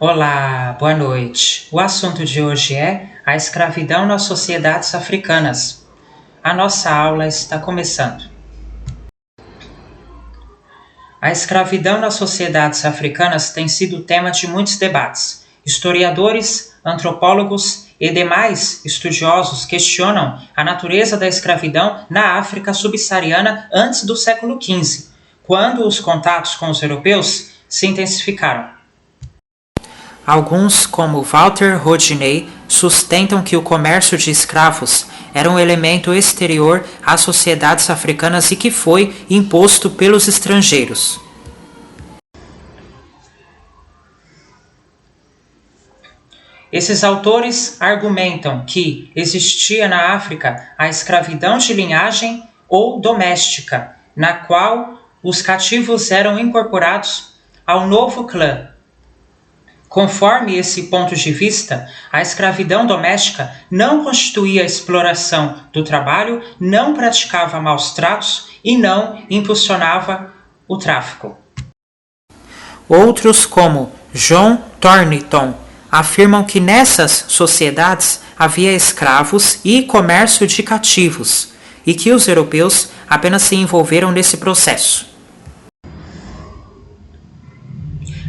Olá, boa noite. O assunto de hoje é a escravidão nas sociedades africanas. A nossa aula está começando. A escravidão nas sociedades africanas tem sido tema de muitos debates. Historiadores, antropólogos e demais estudiosos questionam a natureza da escravidão na África subsaariana antes do século XV, quando os contatos com os europeus se intensificaram. Alguns, como Walter Rodinei, sustentam que o comércio de escravos era um elemento exterior às sociedades africanas e que foi imposto pelos estrangeiros. Esses autores argumentam que existia na África a escravidão de linhagem ou doméstica, na qual os cativos eram incorporados ao novo clã. Conforme esse ponto de vista, a escravidão doméstica não constituía exploração do trabalho, não praticava maus tratos e não impulsionava o tráfico. Outros, como John Thornton, afirmam que nessas sociedades havia escravos e comércio de cativos, e que os europeus apenas se envolveram nesse processo.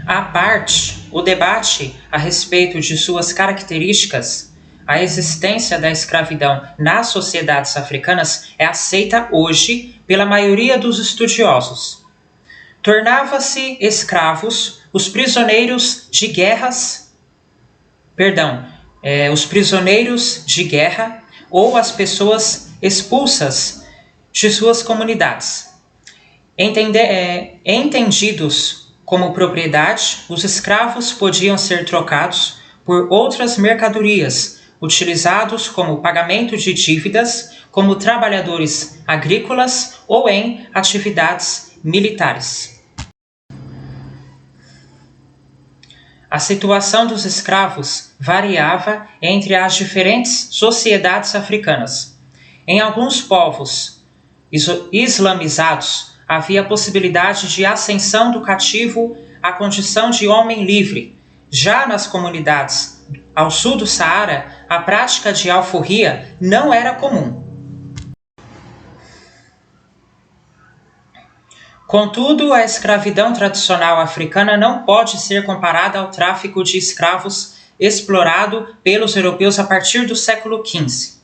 À parte o debate a respeito de suas características, a existência da escravidão nas sociedades africanas é aceita hoje pela maioria dos estudiosos. Tornava-se escravos os prisioneiros de os prisioneiros de guerra ou as pessoas expulsas de suas comunidades. Entendidos como propriedade, os escravos podiam ser trocados por outras mercadorias, utilizados como pagamento de dívidas, como trabalhadores agrícolas ou em atividades militares. A situação dos escravos variava entre as diferentes sociedades africanas. Em alguns povos islamizados, havia a possibilidade de ascensão do cativo à condição de homem livre. Já nas comunidades ao sul do Saara, a prática de alforria não era comum. Contudo, a escravidão tradicional africana não pode ser comparada ao tráfico de escravos explorado pelos europeus a partir do século XV.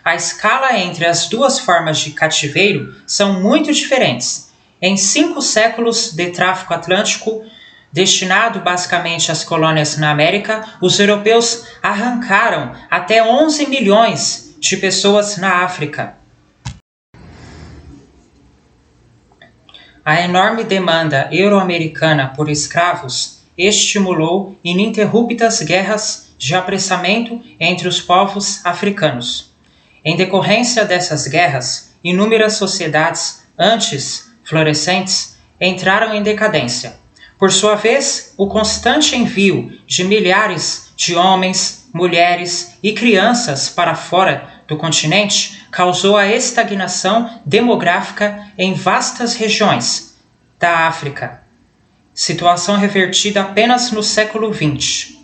A escala entre as duas formas de cativeiro são muito diferentes. Em 5 séculos de tráfico atlântico, destinado basicamente às colônias na América, os europeus arrancaram até 11 milhões de pessoas na África. A enorme demanda euro-americana por escravos estimulou ininterruptas guerras de apressamento entre os povos africanos. Em decorrência dessas guerras, inúmeras sociedades antes florescentes entraram em decadência. Por sua vez, o constante envio de milhares de homens, mulheres e crianças para fora do continente causou a estagnação demográfica em vastas regiões da África, situação revertida apenas no século XX.